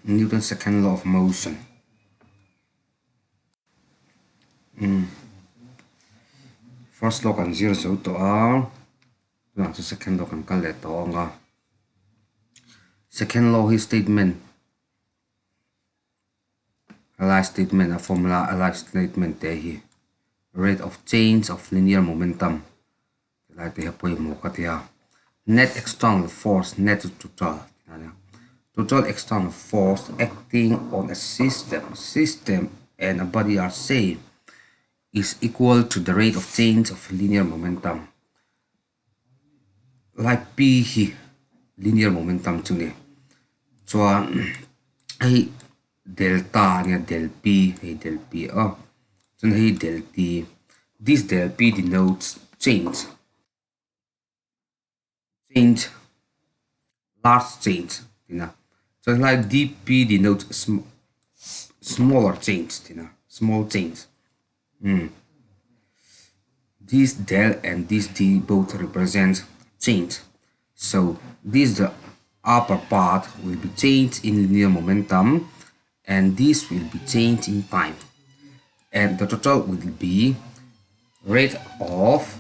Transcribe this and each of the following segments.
Newton's second law of motion. First law kan zero so to the second law kan kal to nga. Second law his statement. Aligned statement, a formula aligned statement there. Rate of change of linear momentum. Like net external force, net total. Total external force acting on a system and a body are same is equal to the rate of change of linear momentum. Like P hi linear momentum chune. So I delta nya del P del P so del T. This del P denotes change, large change. So like dP denotes smaller change. Small change. This del and this D both represent change. So this the upper part will be changed in linear momentum, and this will be changed in time. And the total will be rate of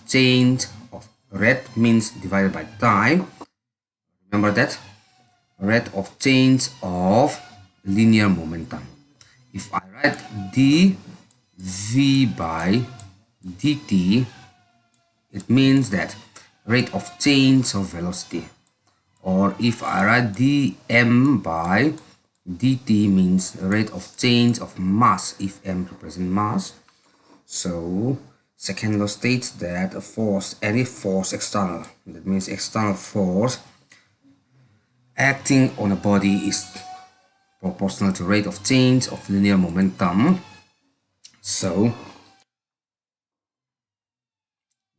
change of rate means divided by time. Remember that rate of change of linear momentum. If I write dv by dt, it means that rate of change of velocity. Or if I write dm by dt means rate of change of mass if m represents mass. So second law states that a force, any force external, that means external force acting on a body is proportional to rate of change of linear momentum. So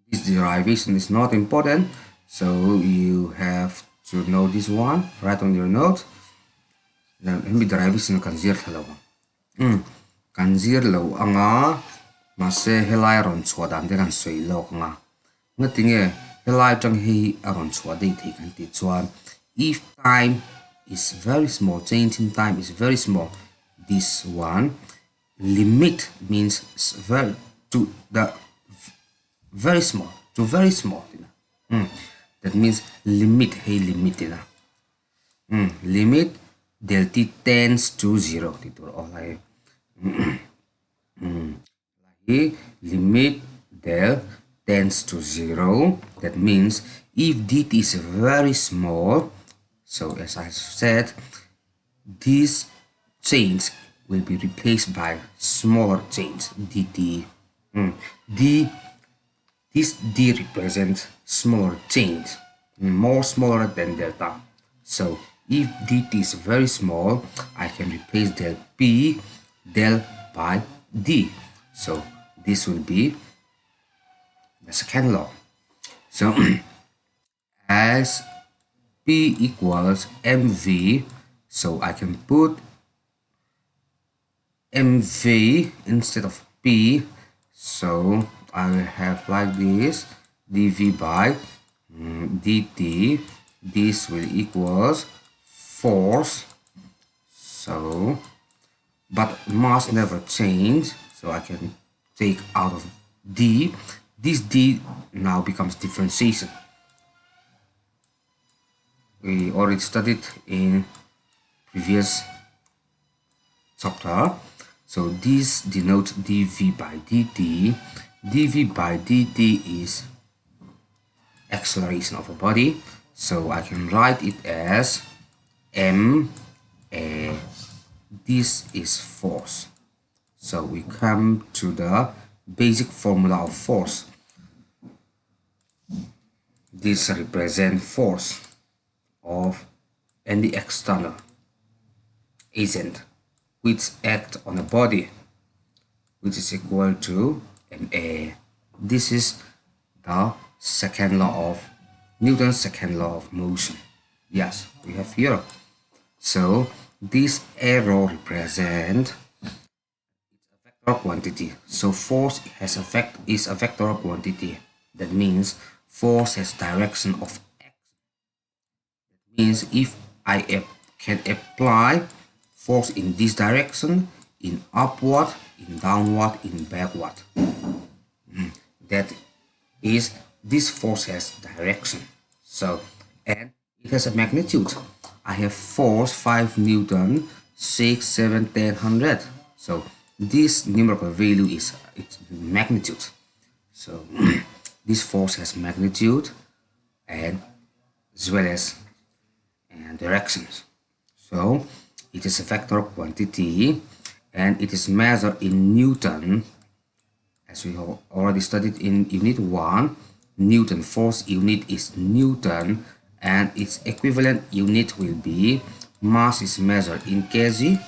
this derivation is not important, so you have to know this one, write on your note. Then derivation kan zir thalo. Kan zir lo anga mase helai ron chua dan de kan soi lo nga. Ngatinge helai chang hi aron chua de thi kan ti chuan. If time is very small, change in time is very small, this one limit means very to the very small, to very small. That means limit, hey limit. Limit del t tends to 0. Limit del tends to 0. That means if dt is very small, so as I said, this change will be replaced by smaller change dt. This d represents smaller change, more smaller than delta. So if dt is very small, I can replace del p del by d. So this will be the second law. So as P equals mv, so I can put mv instead of P. So I will have like this, dv by dt. This will equals force. So but mass never change, so I can take out of d. This d now becomes differentiation. We already studied in previous chapter. So this denotes dv by dt. dv by dt is acceleration of a body, so I can write it as ma. This is force. So we come to the basic formula of force. This represents force of any external agent which act on a body, which is equal to ma. This is the second law of Newton's second law of motion. Yes, we have here. So this arrow represents a vector quantity. So force has is a vector quantity. That means force has direction of x. That means if can apply force in this direction, in upward, in downward, in backward. That is, this force has direction. So, and it has a magnitude. I have force 5 Newton, 6, 7, 10, 100. So this numerical value is its magnitude. So this force has magnitude and as well as directions. So it is a vector quantity and it is measured in Newton, as we have already studied in unit 1. Newton force unit is Newton and its equivalent unit will be mass is measured in kg,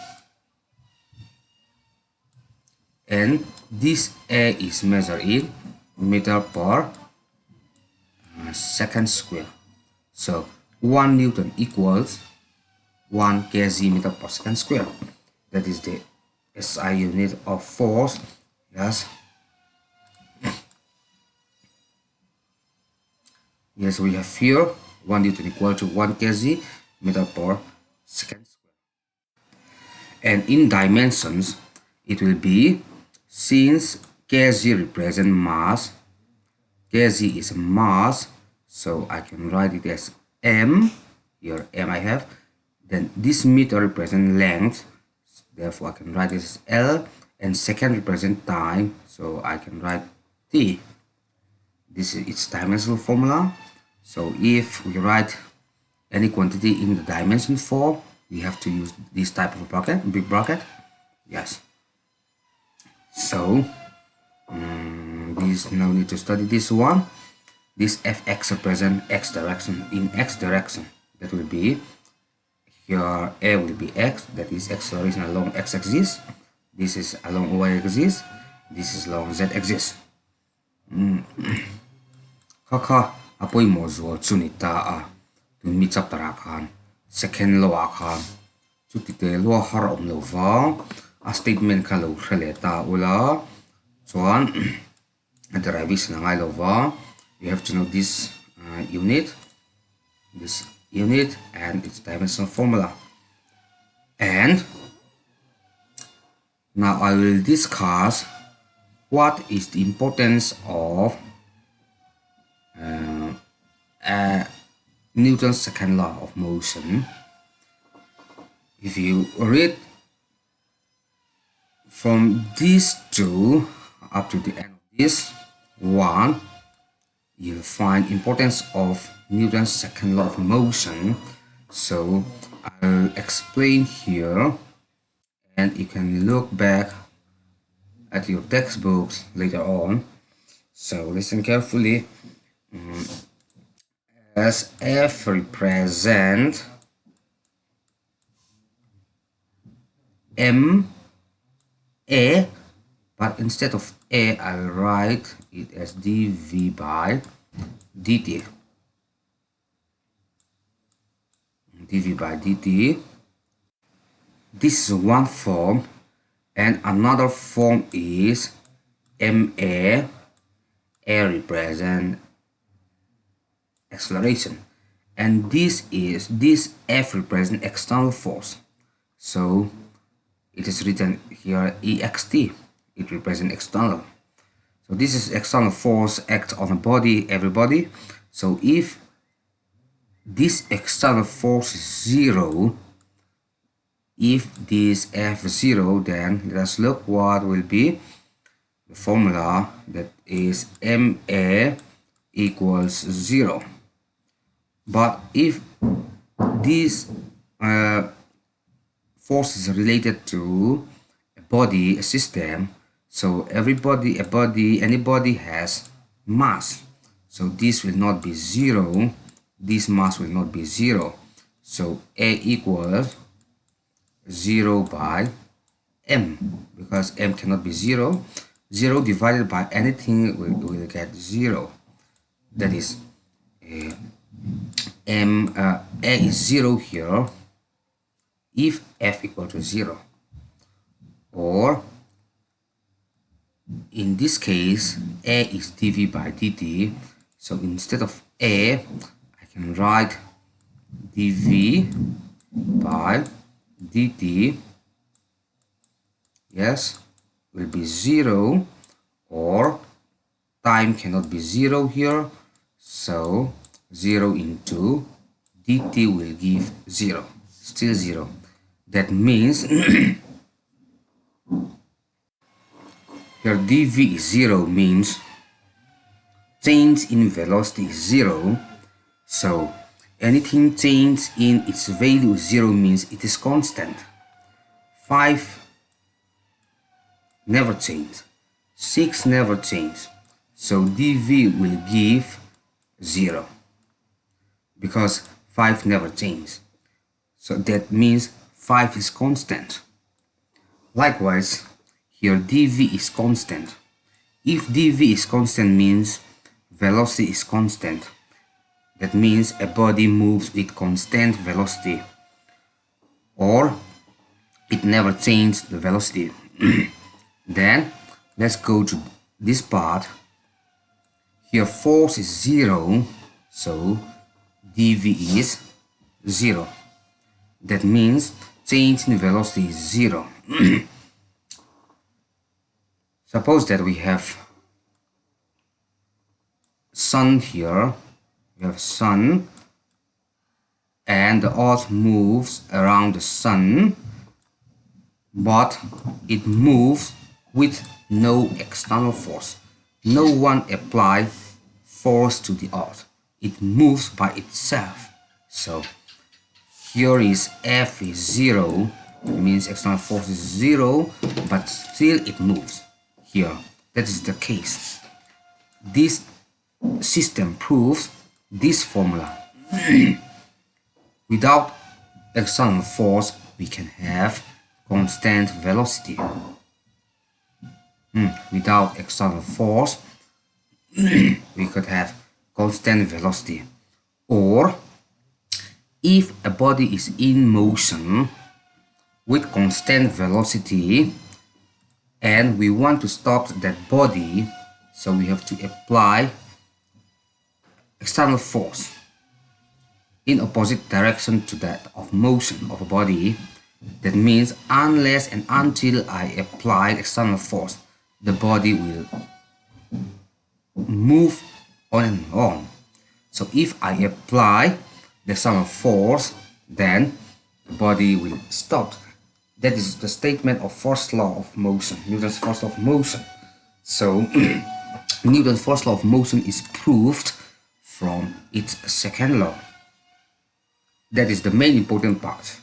and this A is measured in meter per second square. So 1 Newton equals 1 kg meter per second square. That is the SI unit of force. Yes. Yes, we have here 1 Newton equal to 1 kg meter per second square. And in dimensions, it will be, since kg represents mass, kg is mass, so I can write it as m. Here m I have. Then this meter represents length, therefore I can write this as L, and second represents time, so I can write T. This is its dimensional formula. So if we write any quantity in the dimension form, we have to use this type of bracket, big bracket. Yes. So this, no need to study this one. This fx represents x direction. In x direction, that will be, here a will be x, that is acceleration along x-axis. This is along y-axis. This is along z-axis. Kaka apoy mo zo chunita a tu mi chap tara khan second lo a khan chuti te lo har om lo va a statement kha lo khrele ta ula chuan derivation ngai lo va. You have to know this unit and its dimensional formula. And now I will discuss what is the importance of Newton's second law of motion. If you read from these two up to the end of this one, you'll find importance of Newton's second law of motion. So I'll explain here, and you can look back at your textbooks later on. So listen carefully. As F represent M A, but instead of A, I'll write it as dV by dt. dV by dt. This is one form, and another form is MA. A represent acceleration, and this F represent external force. So it is written here EXT. It represents external. So this is external force act on a body, everybody. So if this external force is 0, if this F is 0, then let us look what will be the formula. That is MA equals 0. But if this force is related to a body, a system, so anybody has mass, so this will not be 0, this mass will not be 0. So A equals 0 by M, because M cannot be 0. 0 divided by anything will get 0. That is A is 0 here if F equal to 0, or in this case A is dV by dt. So instead of A, I can write dV by dt, yes, will be 0, or time cannot be 0 here, so 0 into dt will give 0, still 0. That means here dv is 0 means change in velocity is 0, so anything change in its value 0 means it is constant. 5 never change, 6 never change, so dv will give 0 because 5 never change, so that means 5 is constant. Likewise, here dv is constant. If dv is constant means velocity is constant. That means a body moves with constant velocity, or it never changes the velocity. Then let's go to this part. Here force is 0, so dv is 0. That means change in velocity is 0. Suppose that we have sun here, we have sun, and the earth moves around the sun, but it moves with no external force. No one apply force to the earth. It moves by itself. So here is F is 0, it means external force is 0, but still it moves. Here, that is the case. This system proves this formula. Without external force, we can have constant velocity. Without external force, we could have constant velocity. Or if a body is in motion with constant velocity and we want to stop that body, so we have to apply external force in opposite direction to that of motion of a body. That means unless and until I apply external force, the body will move on and on. So if I apply the external force, then the body will stop. That is the statement of first law of motion, Newton's first law of motion. So Newton's first law of motion is proved from its second law. That is the main important part.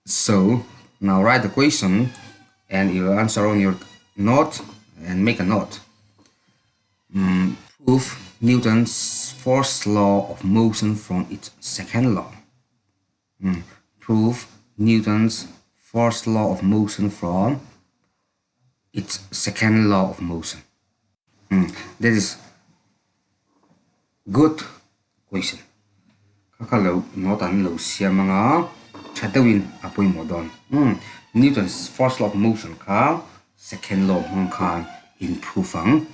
So now write the question and you answer on your note and make a note. Prove Newton's first law of motion from its second law. Prove Newton's first law of motion from its second law of motion. That is good question. Kakalo notan lo siya mga chatawin apoy mo doon. Newton's first law of motion ka second law ng kan improve ang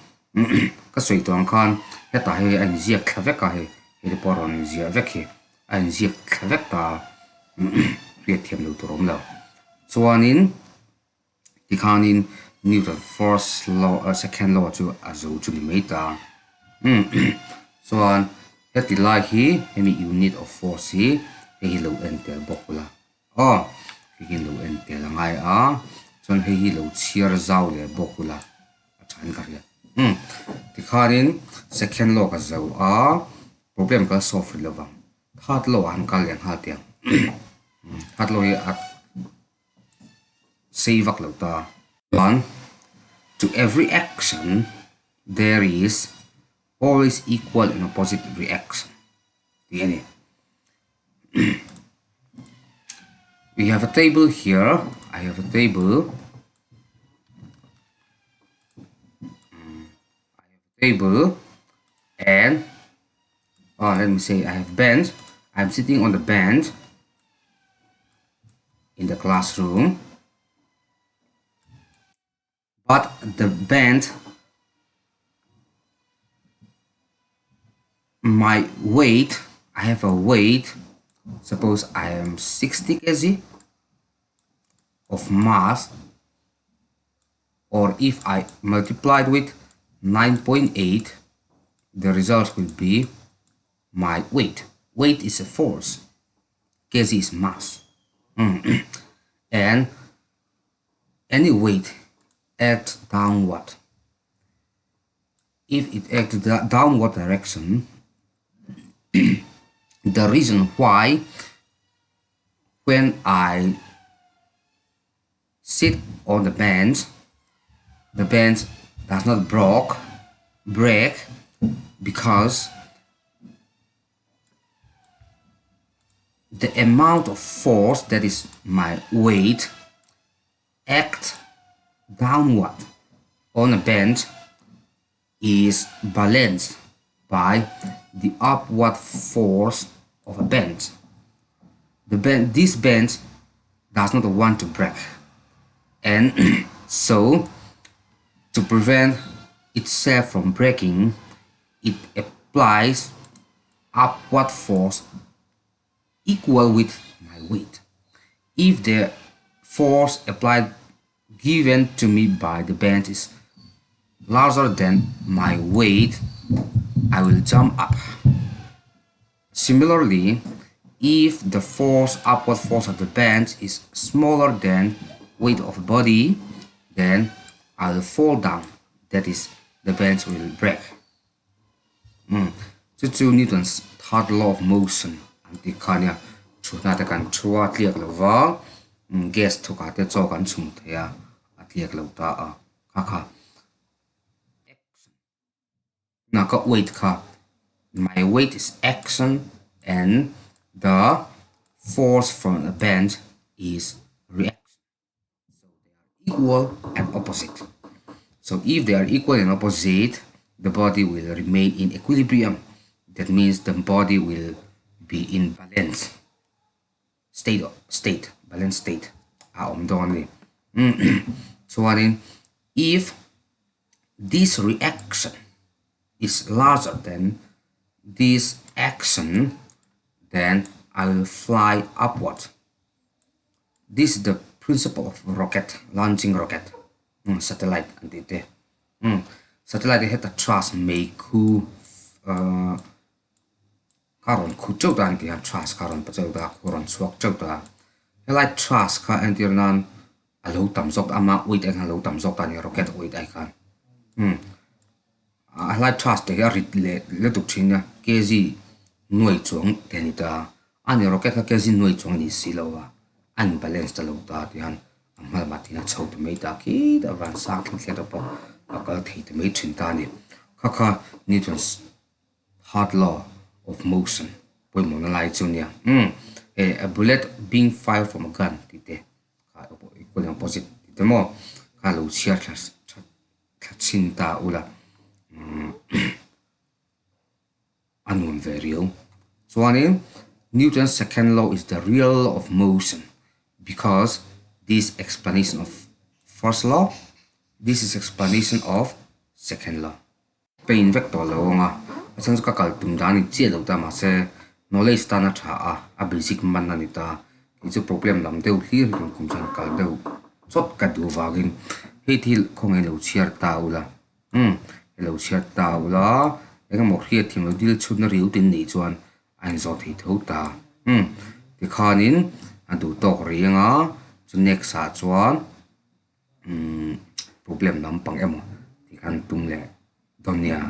kasoy to ang kan heta he an zia kavek ka he he poron zia vek he an zia kavek ta rietiam lo to rom lo. Chuanin tikanin Newton first law second law chu azo chu limita. Chuan heti lai hi hemi unit of force hi he lo entel bokula. He lo entel ngai a chuan he lo chiar zau le bokula achan ka ria. Tikanin second law ka zau a problem ka solve lo wang. Third law an kal yang ha tiang. Third law hi at savak lo ta. One, to every action there is always equal and opposite reaction. We have a table here. I have a table. And let me say I have bench. I'm sitting on the bench in the classroom. But the bench, my weight, I have a weight Suppose I am 60 kg of mass, or if I multiplied with 9.8, the result will be my weight. Weight is a force, kg is mass. And any weight act downward. If it acts the downward direction, the reason why when I sit on the bench does not break because the amount of force, that is my weight, act downward on a bench is balanced by the upward force of a bench. This bench does not want to break, and so to prevent itself from breaking, it applies upward force equal with my weight. If the force applied given to me by the bench is larger than my weight, I will jump up. Similarly, if the upward force of the bench is smaller than weight of body, then I will fall down. That is, the bench will break. 这就是Newton's third law of motion. 你看呀，出那的kan chua tiek lo wa, gas thu ka te cho kan chung the ya, tiek lo ta a, kha. Na ka weight ka. My weight is action and the force from the bench is reaction. So they are equal and opposite. So if they are equal and opposite, the body will remain in equilibrium. That means the body will be in balance state. Balance state. So if this reaction is larger than this action, then I will fly upward. This is the principle of rocket, launching rocket, satellite. Satellite had a thrust make karon khu chau dan ki thrust karon pa chau da karon suak chau da helai thrust ka antir nan alo tam jok ama weight ang alo tam jok tan rocket weight ai kan helai thrust te rit le tuk thina kg nuai chuang tenita ani rocket ka kg nuai chuang ni silowa an balance ta lo ta tian amal matina chau te mai ta ki da ran sang thing set up ka thei te mai thin ta ni kha Newton's third law of motion. A bullet being fired from a gun. Equal and opposite. Mo kalau siar cinta ula unknown variable. So Newton's second law is the real law of motion, because this explanation of first law, this is explanation of second law. Pain vector law nga. Asan ka kaltum dani che lo ta ma se knowledge ta na tha a basic man na ni ta it's a problem lam deu clear kum chan kal deu chot ka du wagin he thil khong e lo chiar ta ula lo chiar ta ula ega mo khia thim lo dil chut na riu tin ni chuan an zo thi tho ta ti khanin adu tok ringa chu next sa chuan problem lam pang emo ti kan tum le donia